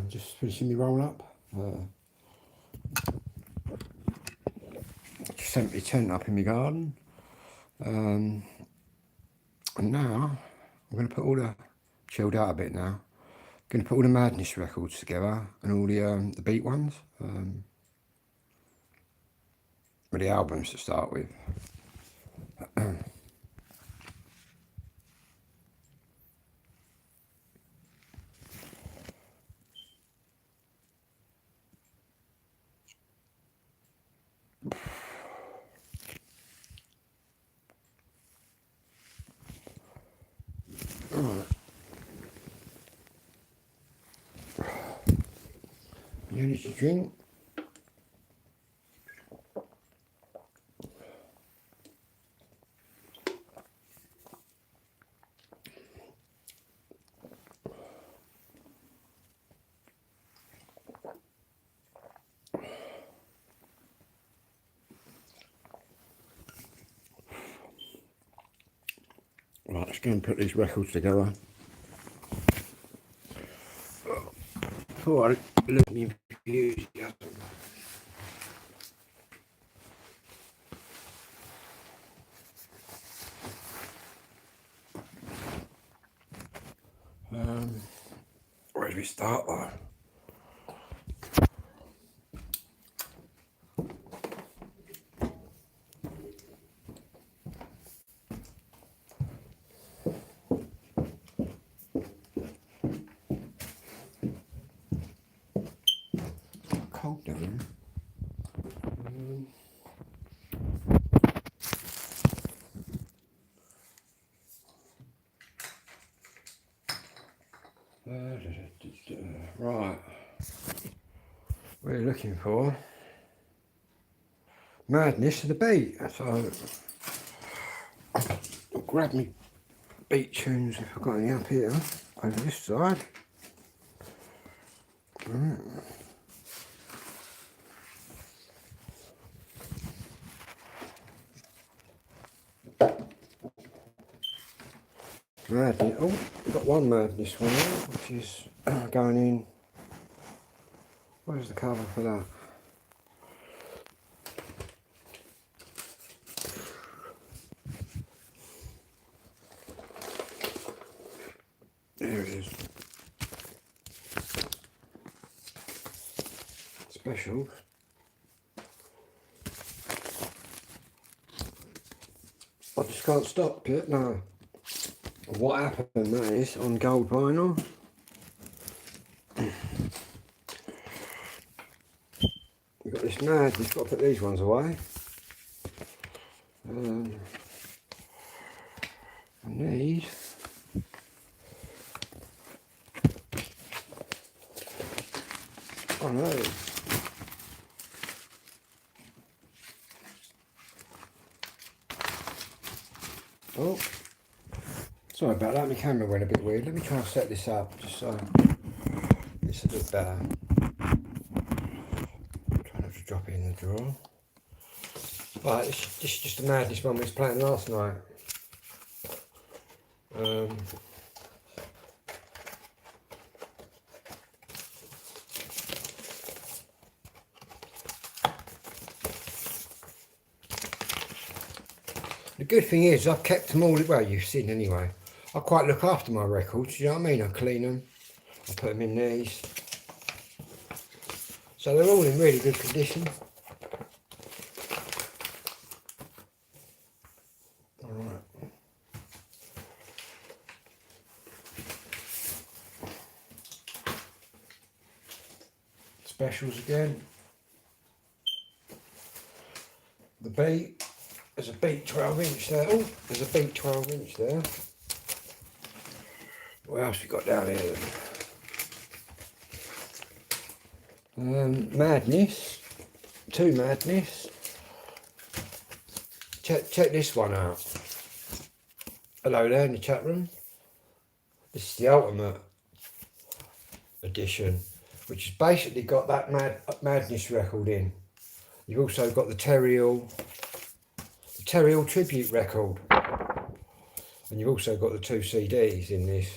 Just finishing my roll up. Just sent my tent up in my garden. And now I'm going to put all the, chilled out a bit now, going to put all the Madness records together and all the beat ones. With the albums to start with. Alright. You need to drink. Right, let's go and put these records together. Oh, I look me confused. Where do we start? Cold down. Right, we're looking for Madness of the Beat. So I'll grab me beat tunes if I've got any up here over this side. Right. Madness. Oh, we've got one Madness one here, which is going in. Where's the cover for that? There it is. Specials. I just can't stop it, no. What happened, that is, on gold vinyl. We've got this Madness, got to put these ones away. And these. Oh no. Oh, sorry about that, my camera went a bit weird. Let me try and set this up just so it's a bit better. Try not to drop it in the drawer. Right, this is just a Madness one we was playing last night. The good thing is I've kept them all, well you've seen anyway, I quite look after my records, you know what I mean? I clean them, I put them in these. So they're all in really good condition. Alright. Specials again. The beat. There's a beat 12-inch there. Oh, there's a beat 12-inch there. What else we got down here? Madness. Two Madness. Check this one out. Hello there in the chat room. This is the Ultimate Edition, which has basically got that Madness record in. You've also got the Terry Hall tribute record, and you've also got the two CDs in this.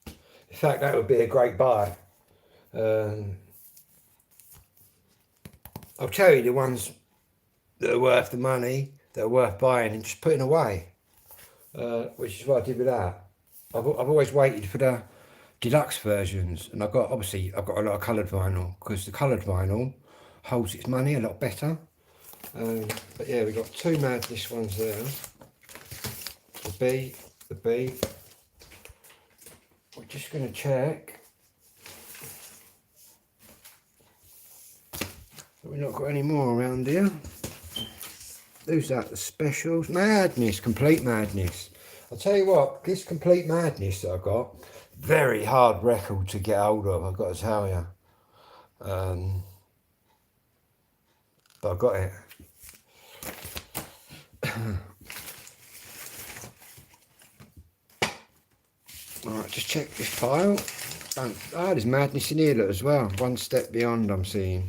In fact, that would be a great buy. I'll tell you the ones that are worth the money, that are worth buying and just putting away, which is what I did with that. I've always waited for the deluxe versions, and I've got a lot of coloured vinyl, because the coloured vinyl holds its money a lot better. But yeah, we've got two Madness ones there. The B. We're just going to check that we've not got any more around here. Who's that? The specials? Madness, Complete Madness. I'll tell you what, this Complete Madness that I've got, very hard record to get hold of, I've got to tell you. But I got it. Alright, just check this pile. There's Madness in here as well. One Step Beyond, I'm seeing.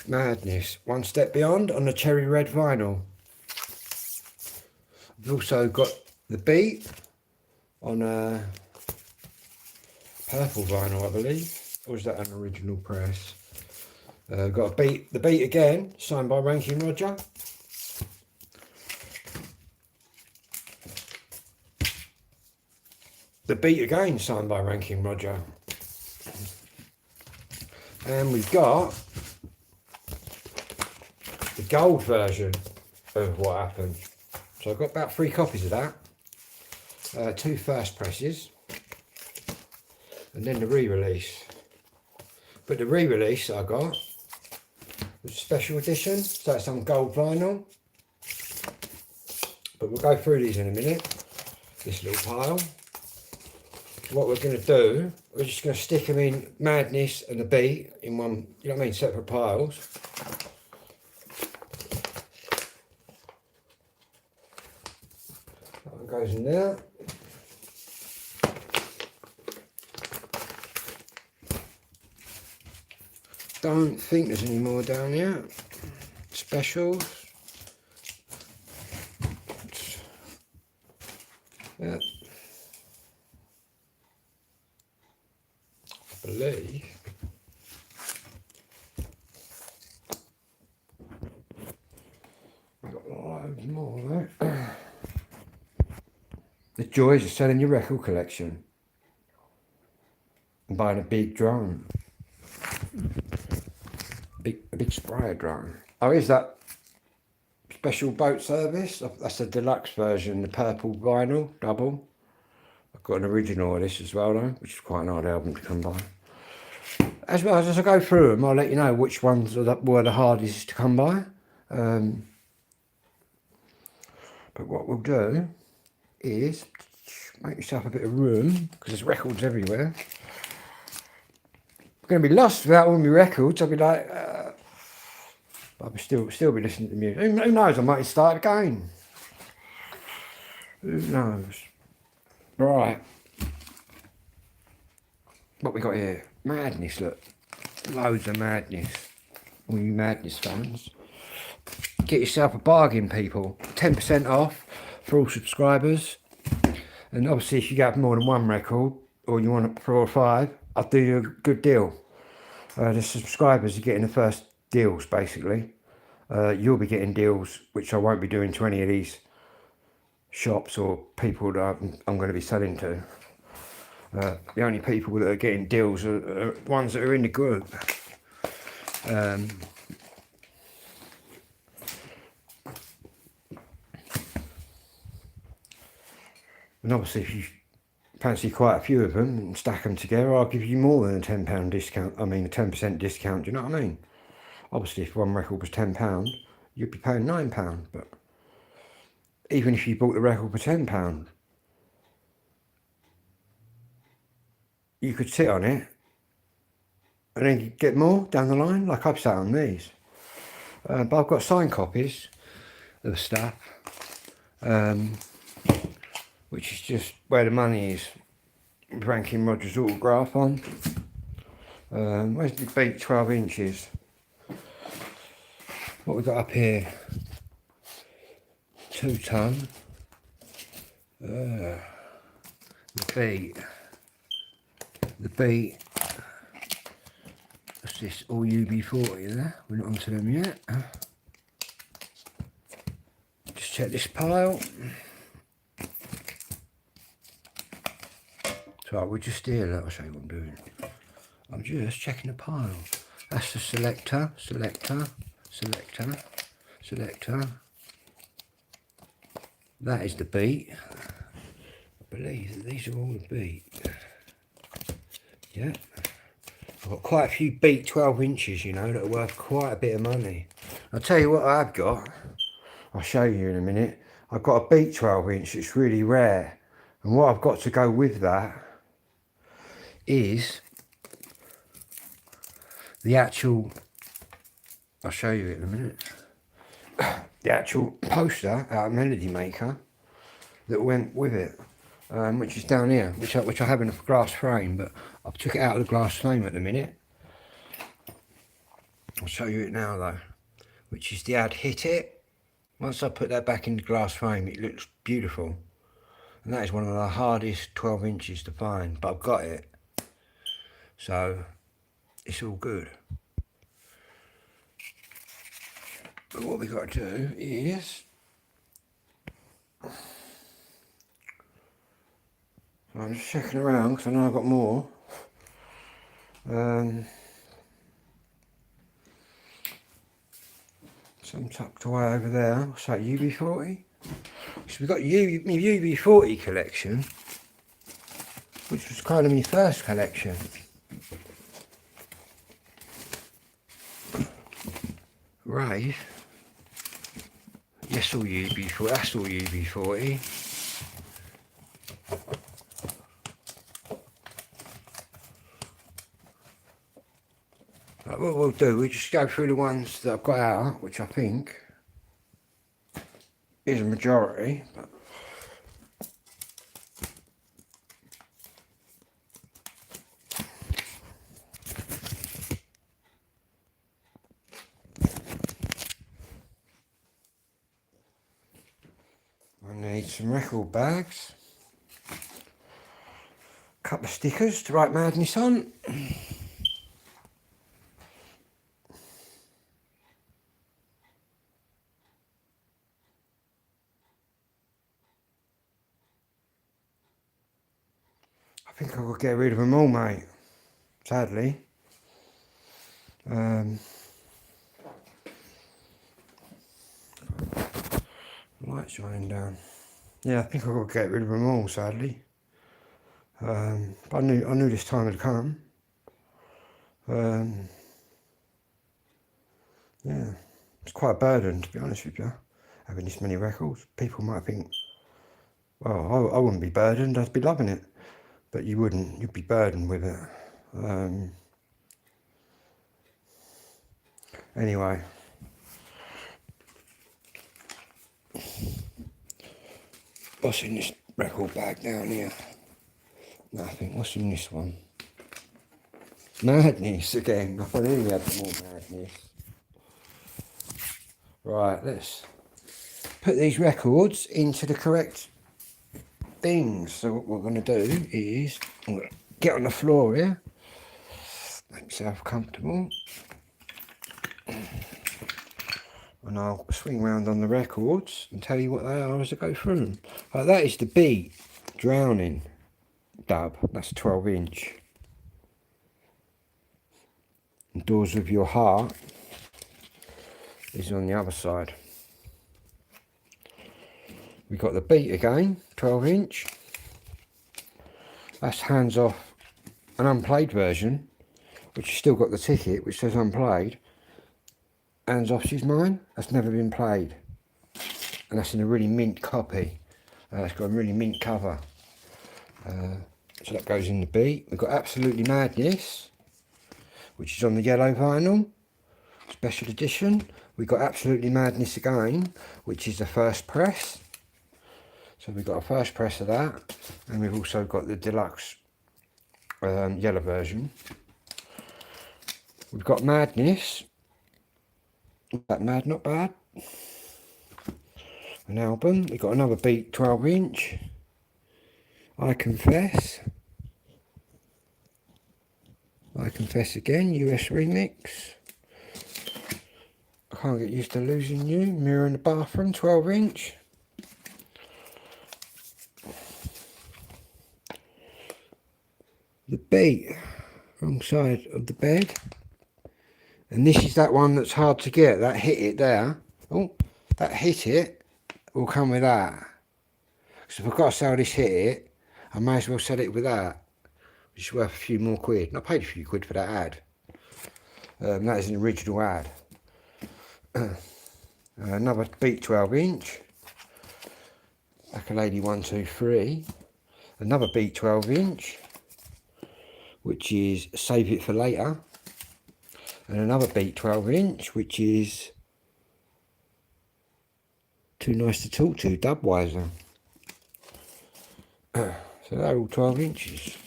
Madness, One Step Beyond on the cherry red vinyl. I've also got the Beat on a purple vinyl, I believe. Or is that an original press? Got the Beat again, signed by Ranking Roger. The Beat again, signed by Ranking Roger. And we've got the gold version of What Happened. So I've got about 3 copies of that. 2 first presses. And then the re-release. But the re-release I got was a special edition. So it's on gold vinyl. But we'll go through these in a minute. This little pile. What we're going to do, we're just going to stick them in Madness and the Beat in one, you know what I mean, separate piles. That one goes in there. Don't think there's any more down here. Specials. Yeah. I believe. We've got loads more though. The joys of selling your record collection and buying a big drone. A big sprayer drone. Oh, is that special boat service? That's the deluxe version, the purple vinyl, double. I've got an original of this as well though, which is quite an odd album to come by. As well as I go through them, I'll let you know which ones were the hardest to come by. But what we'll do is make yourself a bit of room, because there's records everywhere. I'm going to be lost without all my records. I'll be like, I'll be still be listening to music. Who knows? I might start again. Who knows? Right. What we got here? Madness, look. Loads of Madness. All you Madness fans. Get yourself a bargain, people. 10% off for all subscribers. And obviously, if you get more than one record, or you want 4 or 5, I'll do you a good deal. The subscribers are getting the first deals, basically. You'll be getting deals, which I won't be doing to any of these shops or people that I'm going to be selling to. The only people that are getting deals are ones that are in the group. And obviously, if you fancy quite a few of them and stack them together, I'll give you more than a £10 discount. I mean, a 10% discount. Do you know what I mean? Obviously, if one record was £10, you'd be paying £9. But even if you bought the record for £10, you could sit on it and then get more down the line, like I've sat on these. But I've got signed copies of stuff, which is just where the money is. Ranking Roger's autograph on. Where's the Beat 12 inches? What we got up here? 2 ton. The beat. What's this? All UB40 there. We're not onto them yet. Just check this pile. So we're just here. Look, I'll show you what I'm doing. I'm just checking the pile. That's the selector, selector, selector, selector. That is the beat. I believe that these are all the beat. Yeah. I've got quite a few beat 12 inches, you know, that are worth quite a bit of money. I'll tell you what I've got. I'll show you in a minute. I've got a beat 12 inch. It's really rare. And what I've got to go with that is the actual, I'll show you it in a minute, the actual poster out of Melody Maker that went with it, which is down here, which I have in a glass frame, but I've took it out of the glass frame at the minute. I'll show you it now though, which is the Ad Hit It. Once I put that back in the glass frame, it looks beautiful. And that is one of the hardest 12 inches to find, but I've got it. So it's all good. But what we've got to do is, I'm just checking around because I know I've got more. Some tucked away over there. What's that, UB40? So we've got my UB40 collection, which was kind of my first collection. Rave. Yes, all UB40. That's all UB40. Right, what we'll do, we'll just go through the ones that I've got out, which I think is a majority. But I need some record bags, a couple of stickers to write Madness on. I think I will get rid of them all, mate, sadly. Lights shining down. Yeah, I think I've got to get rid of them all, sadly. But I knew this time had come. Yeah, it's quite a burden, to be honest with you, having this many records. People might think, well, I wouldn't be burdened, I'd be loving it. But you wouldn't, you'd be burdened with it. Anyway. What's in this record bag down here? Nothing. What's in this one? Madness again. I knew we had more Madness. Right, let's put these records into the correct things. So what we're going to do is, I'm going to get on the floor here, make myself comfortable, and I'll swing round on the records and tell you what they are as I go through them. That is the Beat Drowning dub. That's a 12 inch. And Doors of Your Heart is on the other side. We've got the Beat again, 12 inch. That's Hands Off, an unplayed version, which has still got the ticket which says unplayed. Hands Off Is Mine, that's never been played. And that's in a really mint copy. It's got a really mint cover. So that goes in the Beat. We've got Absolutely Madness, which is on the yellow vinyl, special edition. We've got Absolutely Madness again, which is the first press. So we've got a first press of that, and we've also got the deluxe yellow version. We've got Madness. Not that mad, not bad. An album. We've got another Beat 12 inch. I Confess. I Confess Again, US remix. I Can't Get Used to Losing You, Mirror in the Bathroom, 12-inch. The Beat, wrong side of the bed. And this is that one that's hard to get, that hit it there. Oh, that hit it will come with that. So if I've got to sell this hit it, I may as well sell it with that, which is worth a few more quid. And I paid a few quid for that ad. That is an original ad. Another Beat 12-inch. Like a Lady 123. Another Beat 12-inch, which is Save It for Later. And another Beat 12-inch, which is Too Nice to Talk to, Dubweiser. So they're all 12 inches.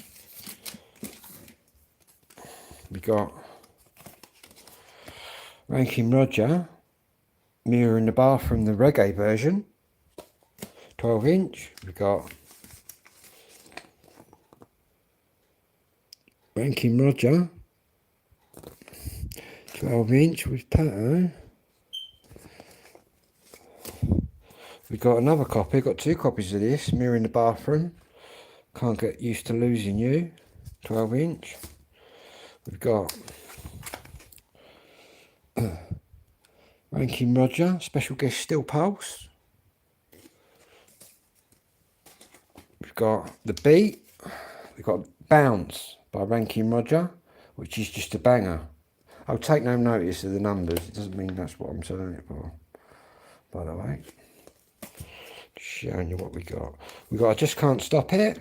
We got Rankin Roger, Mirror in the Bathroom, the reggae version, 12-inch. We got Rankin Roger, 12-inch with Pato. We got another copy, got two copies of this, Mirror in the Bathroom, Can't Get Used to Losing You, 12-inch. We've got Rankin Roger, special guest Still Pulse. We've got The Beat. We've got Bounce by Rankin Roger, which is just a banger. I'll take no notice of the numbers. It doesn't mean that's what I'm selling it for, by the way. Just showing you what we got. We got I Just Can't Stop It.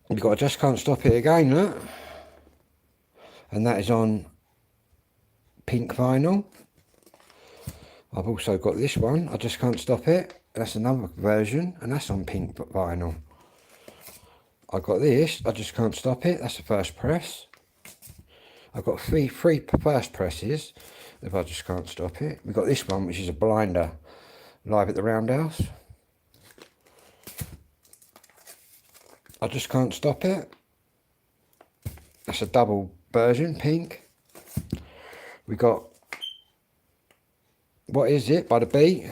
We got I Just Can't Stop It Again, look. And that is on pink vinyl. I've also got this one, I Just Can't Stop It. That's another version, and that's on pink vinyl. I got this, I Just Can't Stop It. That's the first press. I've got three first presses of I Just Can't Stop It. We've got this one, which is a blinder, live at the Roundhouse. I Just Can't Stop It. That's a double version, pink. We got What Is It by The Beat,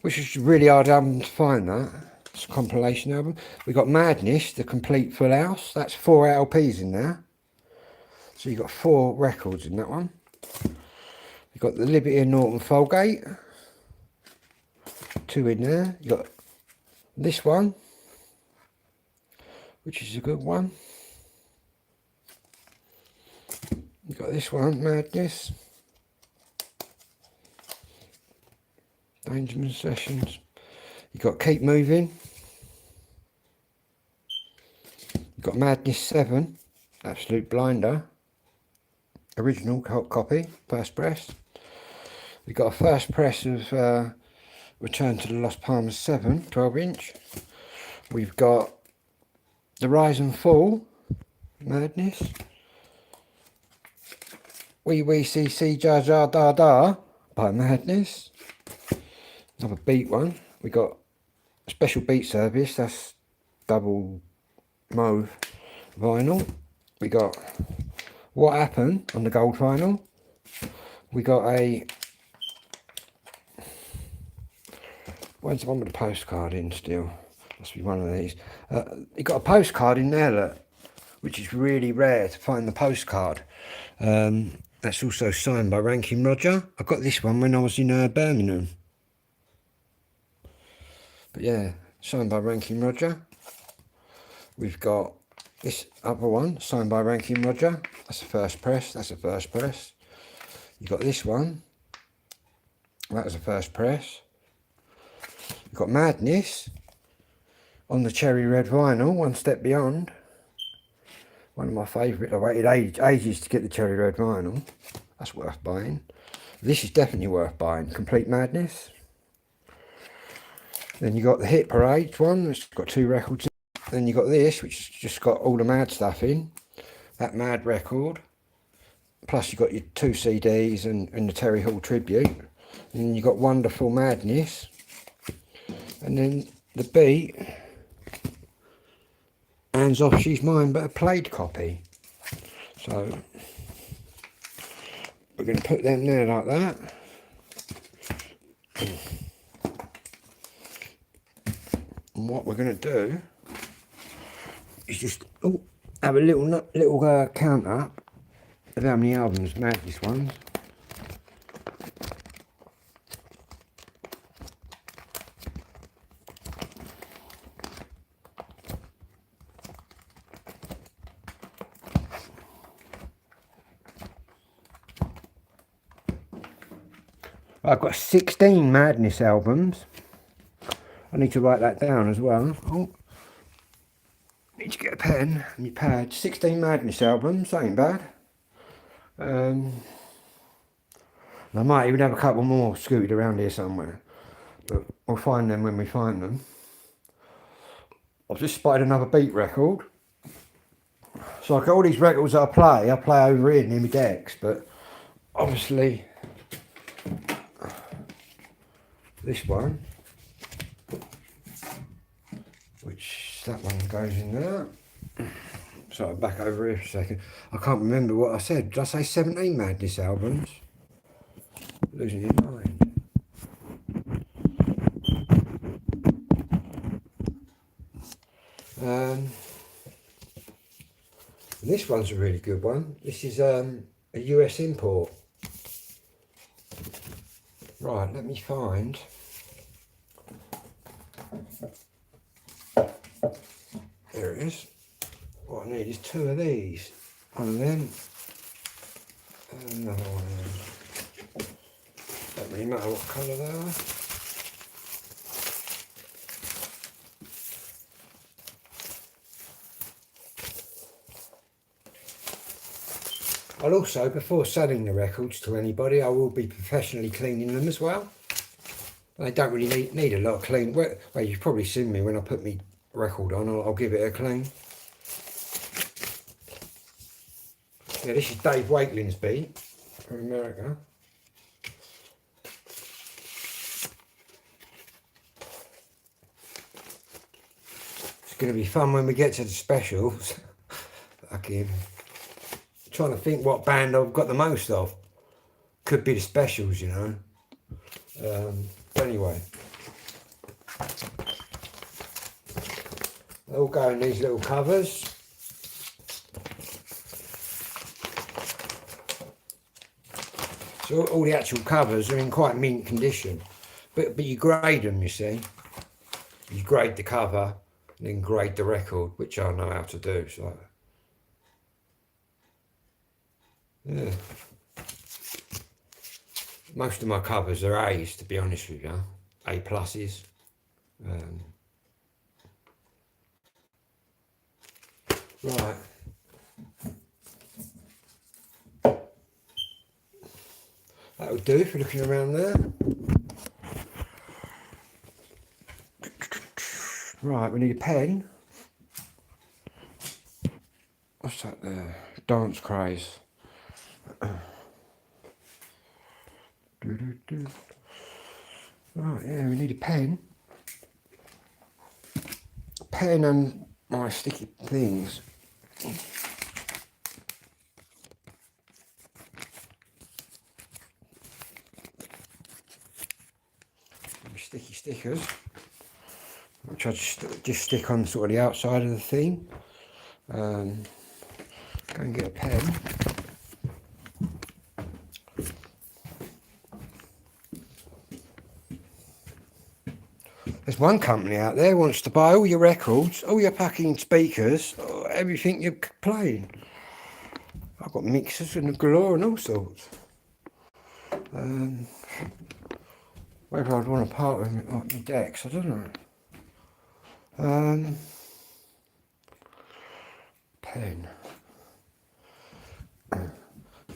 which is really hard album to find. That it's a compilation album. We got Madness, the complete full house. That's 4 LPs in there. So you got 4 records in that one. You got the Liberty and Norton Folgate, 2 in there. You got this one, which is a good one. You got this one, Madness, Dangerman Sessions. You got Keep Moving. You got Madness 7, Absolute Blinder, original copy, first press. We got a first press of Return to the Lost Palms 7, 12-inch. We've got The Rise and Fall, Madness. Wee Wee See See Ja Ja Da Da by Madness. Another Beat one. We got Special Beat Service, that's double mauve vinyl. We got What Happened on the gold vinyl. We got a, where's the one with the postcard in still? Must be one of these. You got a postcard in there, look, which is really rare to find the postcard. That's also signed by Rankin Roger. I got this one when I was in Birmingham. But yeah, signed by Rankin Roger. We've got this other one, signed by Rankin Roger. That's the first press, that's the first press. You got this one. That was the first press. You've got Madness on the cherry red vinyl, One Step Beyond. One of my favourites. I waited ages to get the cherry red vinyl. That's worth buying. This is definitely worth buying. Complete Madness. Then you got the Hit Parade one, it's got 2 records in. Then you got this, which has just got all the Mad stuff in. That Mad record. Plus you got your 2 CDs and the Terry Hall tribute. And then you got Wonderful Madness. And then the B, hands off, she's mine, but a played copy. So we're going to put them there like that. And what we're going to do is just have a little count up of how many albums Madness ones. I've got 16 Madness albums. I need to write that down as well. Oh, need to get a pen and my pad. 16 Madness albums, ain't bad. I might even have a couple more scooted around here somewhere, but we'll find them when we find them. I've just spotted another Beat record. So like all these records I play over here near my decks, but obviously this one, which that one goes in there. So back over here for a second. I can't remember what I said. Did I say 17 Madness albums? Losing your mind. This one's a really good one. This is a US import. Right, let me find. There it is. What I need is two of these. One of them. And another one of them. Don't really matter what colour they are. I'll also, before selling the records to anybody, I will be professionally cleaning them as well. They don't really need a lot of clean. Well, you've probably seen me when I put my record on, I'll give it a clean. Yeah, this is Dave Wakelin's beat from America. It's going to be fun when we get to the specials. Fucking trying to think what band I've got the most of. Could be the specials, you know. Anyway, they all go in these little covers. So all the actual covers are in quite mint condition, but you grade them, you see. You grade the cover and then grade the record, which I know how to do. So yeah, most of my covers are A's, to be honest with you, A pluses. Right. That would do if you're looking around there. Right, we need a pen. What's that there? Dance Craze. Right, yeah, we need a pen. Pen and my sticky things. Sticky stickers, which I just stick on sort of the outside of the thing. Go and get a pen. There's one company out there wants to buy all your records, all your fucking speakers, everything you're playing. I've got mixers and galore and all sorts. Whether I'd want to part with like my decks, I don't know. Pen.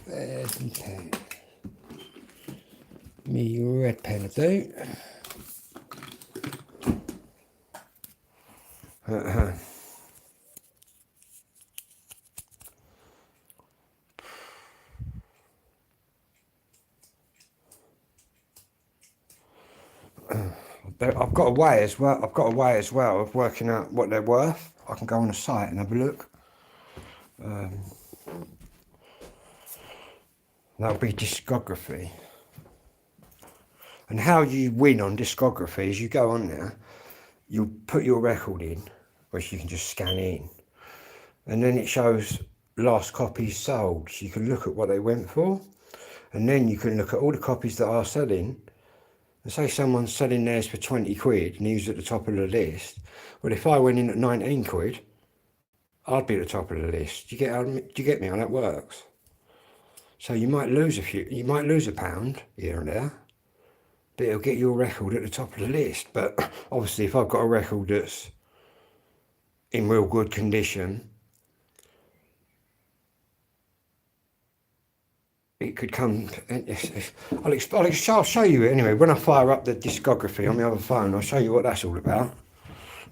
There's my pen. Me red pen, I do. I've got a way as well. I've got a way as well of working out what they're worth. I can go on the site and have a look. That'll be discography. And how you win on discography is you go on there, you put your record in, which you can just scan in, and then it shows last copies sold. So you can look at what they went for, and then you can look at all the copies that are selling. And say someone's selling theirs for 20 quid and he's at the top of the list. Well, if I went in at 19 quid, I'd be at the top of the list. Do you get me how that works? So you might lose a pound here and there, but it'll get your record at the top of the list. But obviously, if I've got a record that's in real good condition, it could come. I'll show you it anyway. When I fire up the discography on my other phone, I'll show you what that's all about.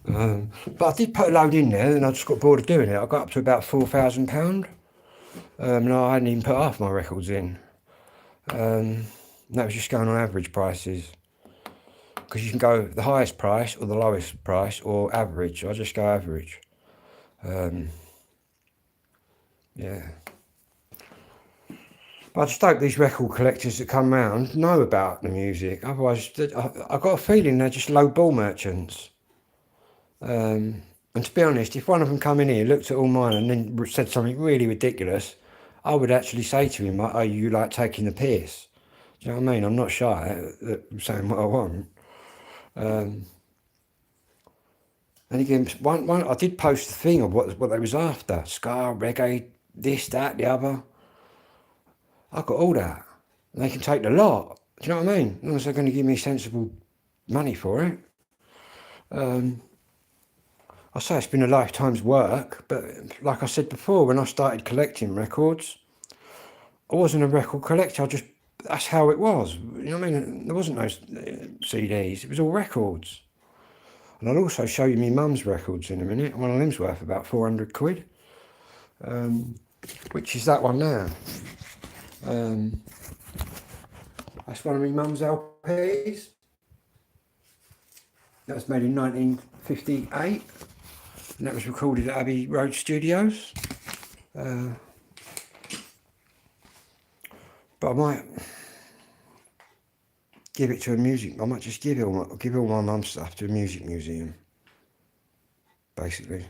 But I did put a load in there, and I just got bored of doing it. I got up to about £4,000, and I hadn't even put half my records in. That was just going on average prices, because you can go the highest price or the lowest price or average. I just go average. Yeah. But I just hope these record collectors that come round know about the music. Otherwise, I've got a feeling they're just low ball merchants. And to be honest, if one of them come in here, looked at all mine and then said something really ridiculous, I would actually say to him, are you like taking the piss? Do you know what I mean? I'm not shy at saying what I want. And again, one I did post the thing of what they was after. Ska, reggae, this, that, the other. I've got all that. And they can take the lot. Do you know what I mean? As long as they're going to give me sensible money for it. I say it's been a lifetime's work, but like I said before, when I started collecting records, I wasn't a record collector. That's how it was. You know what I mean? There wasn't no CDs. It was all records. And I'll also show you my mum's records in a minute. One of them's worth about 400 quid, which is that one there. That's one of my mum's LPs. That was made in 1958, and that was recorded at Abbey Road Studios. But I might give it to a music. I might just give all my mum's stuff to a music museum, basically.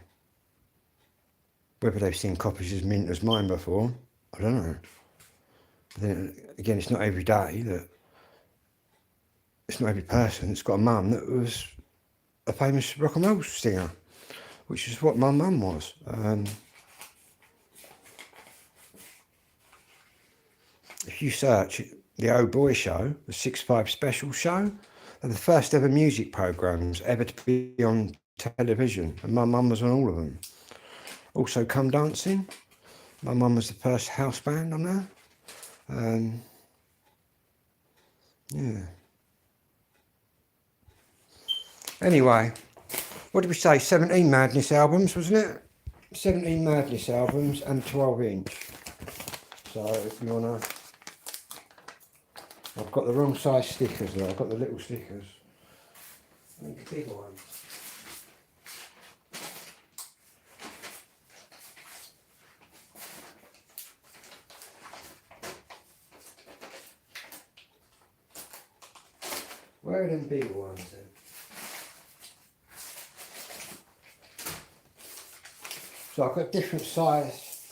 Whether they've seen copies as mint as mine before, I don't know. But then again, it's not every day that. It's not every person that's got a mum that was a famous rock and roll singer, which is what my mum was. If you search the Oh Boy Show, the 6-5 Special Show, they're the first ever music programmes ever to be on television, and my mum was on all of them. Also, Come Dancing, my mum was the first house band on there. Yeah. Anyway, what did we say? 17 Madness albums, wasn't it? 17 Madness albums and 12-inch. So if you wanna, I've got the wrong size stickers though. I've got the little stickers. I need the bigger ones. Where are them bigger ones then? So I've got different size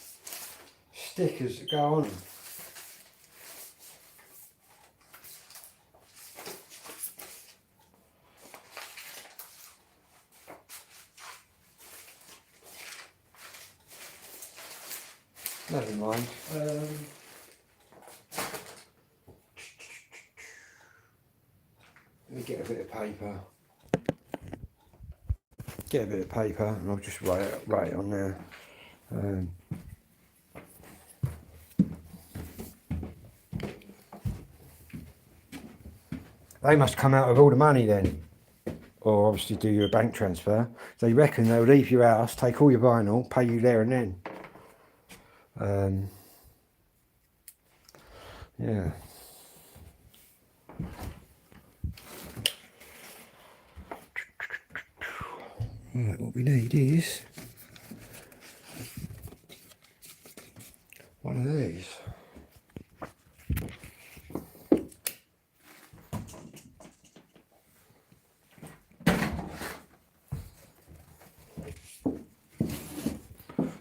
stickers that go on them. Never mind. Let me get a bit of paper. Get a bit of paper and I'll just write it on there. They must come out of all the money then, or obviously do you a bank transfer. They reckon they'll leave your house, take all your vinyl, pay you there and then. Yeah. Right, what we need is one of these.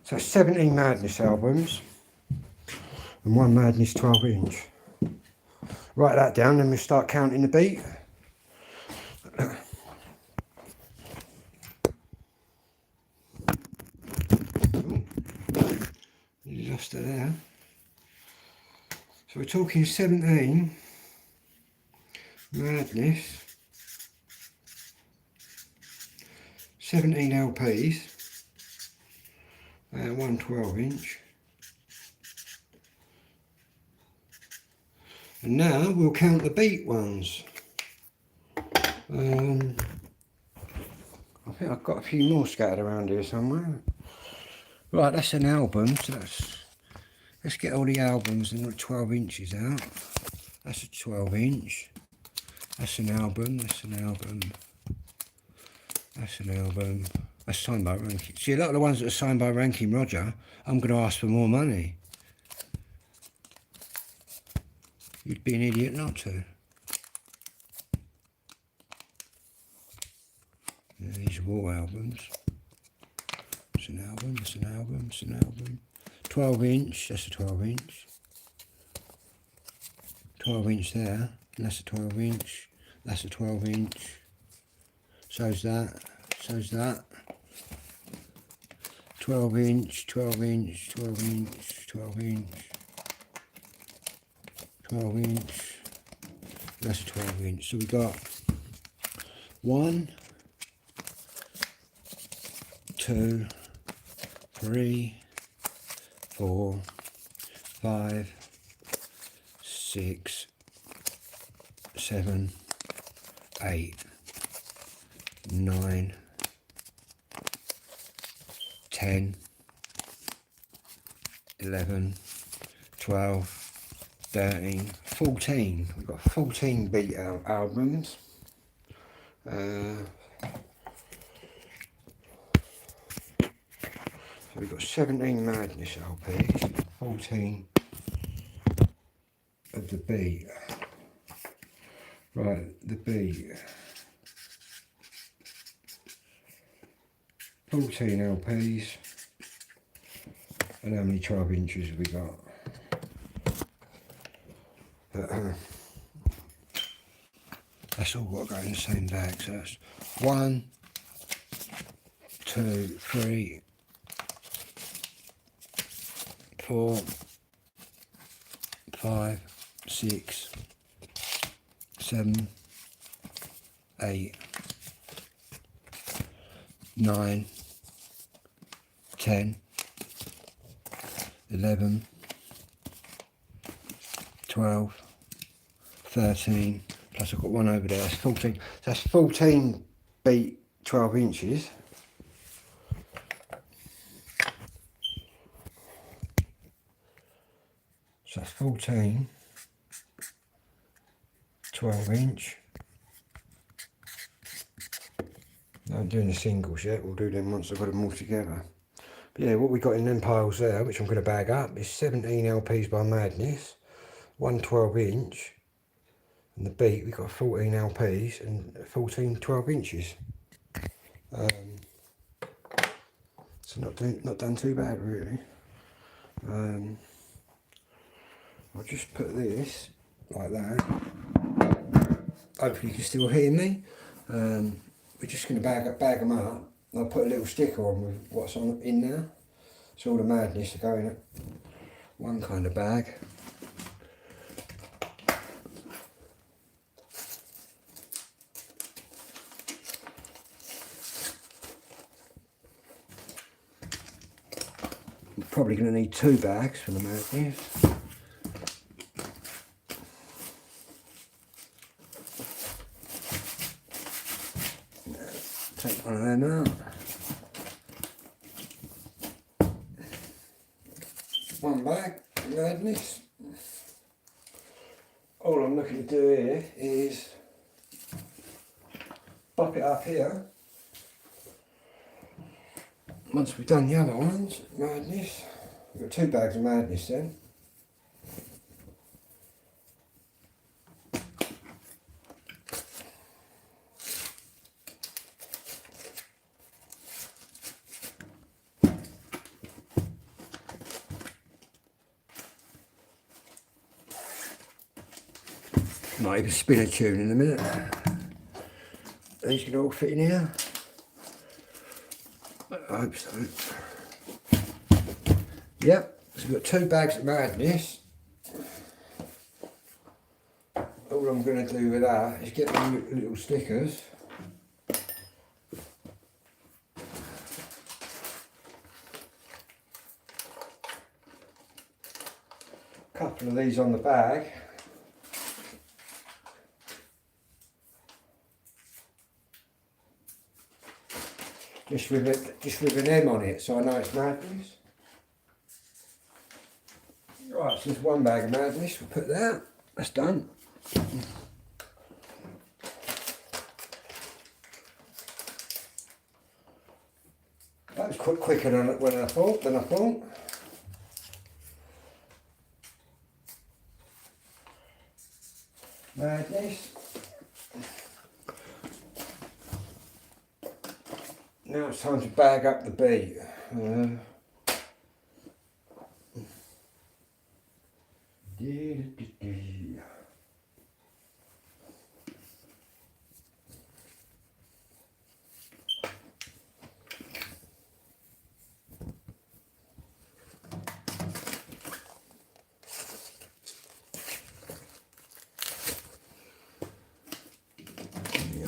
So 17 Madness albums and one Madness 12-inch. Write that down, then we start counting the beat. You lost it there. So we're talking 17 Madness, 17 LPs, and one 12-inch. And now we'll count the beat ones. I think I've got a few more scattered around here somewhere. Right, that's an album, so let's get all the albums and the 12 inches out. That's a 12-inch. That's an album, that's an album. That's an album. That's signed by Ranking. See, a lot of the ones that are signed by Ranking Roger, I'm going to ask for more money. You'd be an idiot not to. Yeah, these are all albums. It's an album, it's an album, it's an album. 12-inch, that's a 12-inch. 12-inch there, and that's a 12-inch. That's a 12-inch. So's that, so's that. 12-inch, 12-inch, 12-inch, 12-inch. 12-inch. That's a 12-inch. So we got 1, 2, 3, 4, 5, 6, 7, 8, 9, 10, 11, 12, 13, 14. We've got 14 beat albums. So we've got 17 Madness LPs, 14 of the beat. Right, the beat. 14 LPs. And how many 12 inches have we got? That's all got to go in the same bag. So that's 1, 2, 3, 4, 5, 6, 7, 8, 9, 10, 11, 12, 13, plus I've got one over there, that's 14. So that's 14 beat 12 inches. So that's 14 12-inch. I'm doing the singles yet, we'll do them once I've got them all together. But yeah, what we got in them piles there, which I'm going to bag up, is 17 LPs by Madness, one 12-inch, and the beat, we've got 14 LPs and 14 12 inches. So not done too bad really. I'll just put this like that. Hopefully you can still hear me. We're just going to bag them up. I'll put a little sticker on with what's on in there. So all the Madness are going in one kind of bag. I'm probably going to need 2 bags for the Madness. Take one of them out. One bag, Madness. All I'm looking to do here is pop it up here once we've done the other ones, Madness, we've got 2 bags of Madness then. Might even spin a tune in a minute. These can all fit in here. I hope so. Yep, so we've got 2 bags of Madness. All I'm going to do with that is get the little stickers. A couple of these on the bag. Just with an M on it, so I know it's Madness. Right, so there's 1 bag of Madness, we'll put that, that's done. That was quicker than I thought. Madness. Now it's time to bag up the beat. I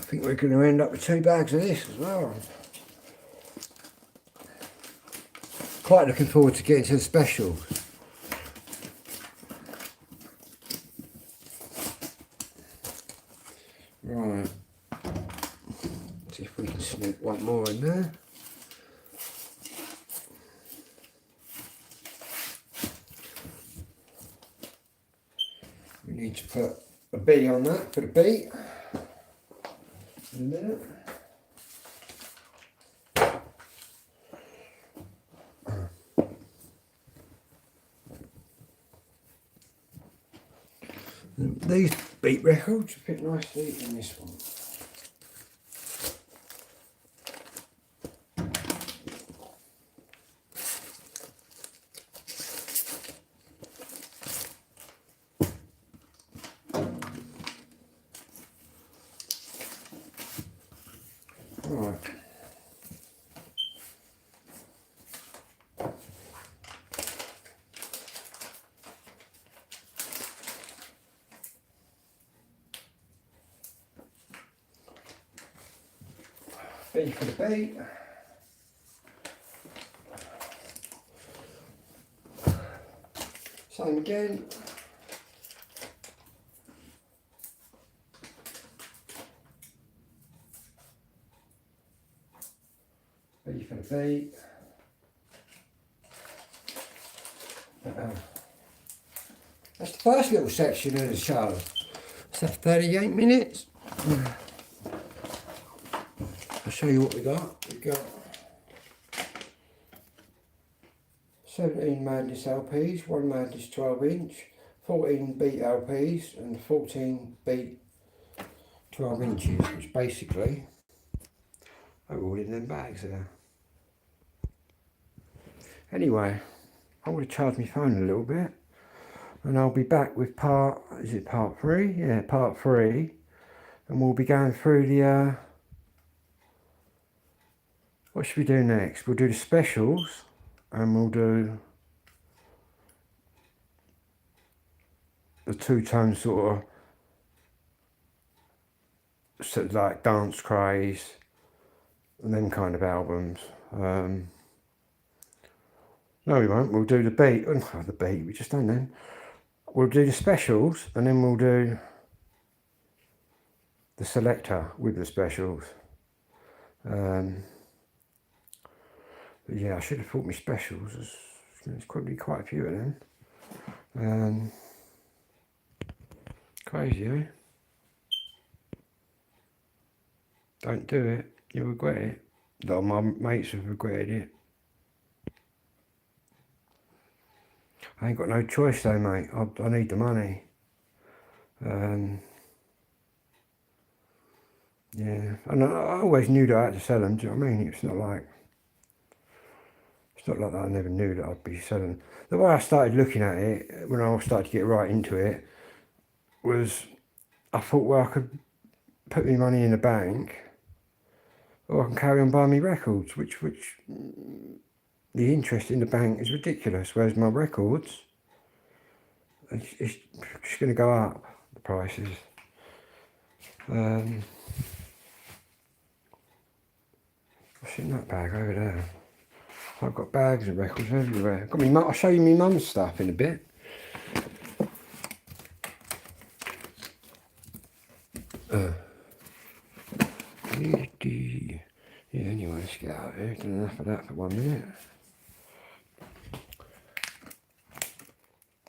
think we're going to end up with 2 bags of this as well. Quite looking forward to getting to the specials. Right, see if we can snip 1 more in there. We need to put a B on that for the beat in a minute. These beat records fit nicely in this one. Right. B for the beat. Same again. B for the beat. That's the first little section of the show. So 38 minutes. I'll show you what we got. We got 17 Madness LPs, 1 Madness 12-inch, 14 Beat LPs and 14 Beat 12 inches, which basically are all in them bags there. Anyway, I'm going to charge my phone a little bit and I'll be back with part 3? Yeah, part 3, and we'll be going through the what should we do next? We'll do the specials and we'll do the 2-tone sort of like Dance Craze and them kind of albums. No, we won't. We'll do the beat. Oh, the beat. We just done then. We'll do the specials and then we'll do the selector with the specials. But yeah, I should have thought my specials. There's probably quite a few of them. Crazy, eh? Don't do it. You'll regret it. Though my mates have regretted it. I ain't got no choice though, mate. I need the money. Yeah, and I always knew that I had to sell them. Do you know what I mean? It's not like I never knew that I'd be selling. The way I started looking at it when I started to get right into it was I thought, well, I could put my money in the bank, or I can carry on buying me records, which the interest in the bank is ridiculous. Whereas my records, it's just going to go up, the prices. What's in that bag over there? I've got bags of records everywhere. Got me. I'll show you my mum's stuff in a bit. Yeah, anyway, let's get out of here. Done enough of that for 1 minute.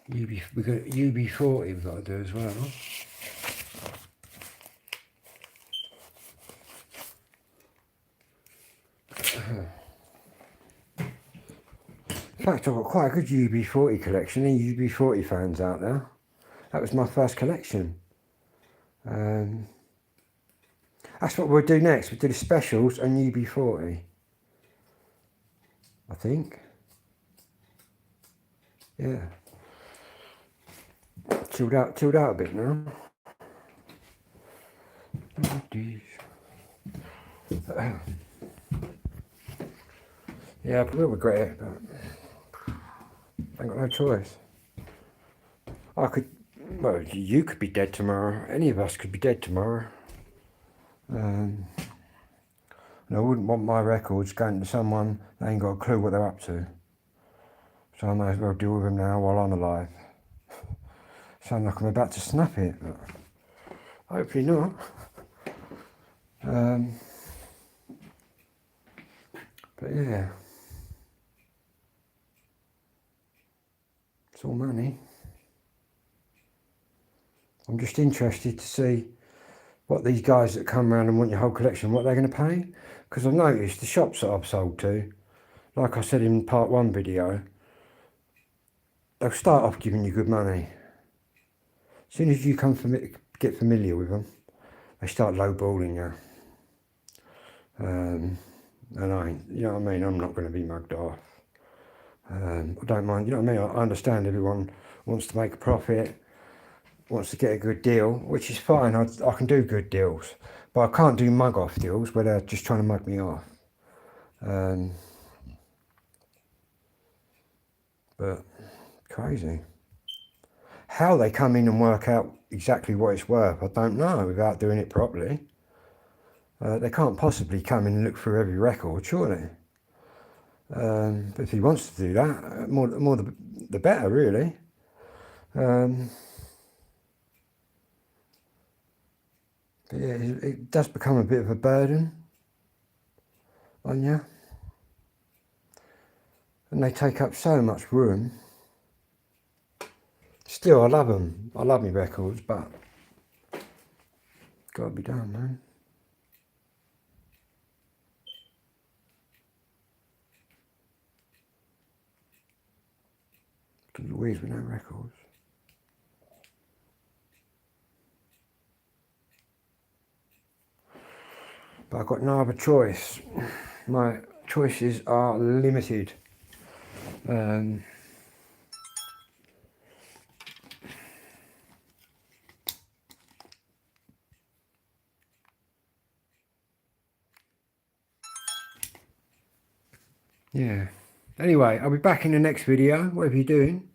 We've got UB40 we've got to do as well. In fact, I've got quite a good UB40 collection. Any UB40 fans out there? That was my first collection. That's what we'll do next. We'll do the specials and UB40. I think. Yeah. Chilled out a bit now. Yeah, I will regret it, but I ain't got no choice. I could, well, you could be dead tomorrow. Any of us could be dead tomorrow. And I wouldn't want my records going to someone that ain't got a clue what they're up to. So I may as well deal with them now while I'm alive. Sound like I'm about to snap it, but hopefully not. But yeah, it's all money. I'm just interested to see what these guys that come around and want your whole collection, what they're going to pay. Because I've noticed the shops that I've sold to, like I said in part 1 video, they'll start off giving you good money. As soon as you get familiar with them, they start lowballing you. And I ain't, you know what I mean, I'm not going to be mugged off. I don't mind, you know what I mean, I understand everyone wants to make a profit, wants to get a good deal, which is fine. I can do good deals, but I can't do mug off deals where they're just trying to mug me off. But crazy. How they come in and work out exactly what it's worth, I don't know, without doing it properly. They can't possibly come in and look through every record, surely. But if he wants to do that, more the better, really. But yeah, it does become a bit of a burden on you. And they take up so much room. Still, I love them. I love my records, but gotta be done, man. Louise with no records. But I've got no other choice. My choices are limited. Yeah. Anyway, I'll be back in the next video. Whatever you're doing,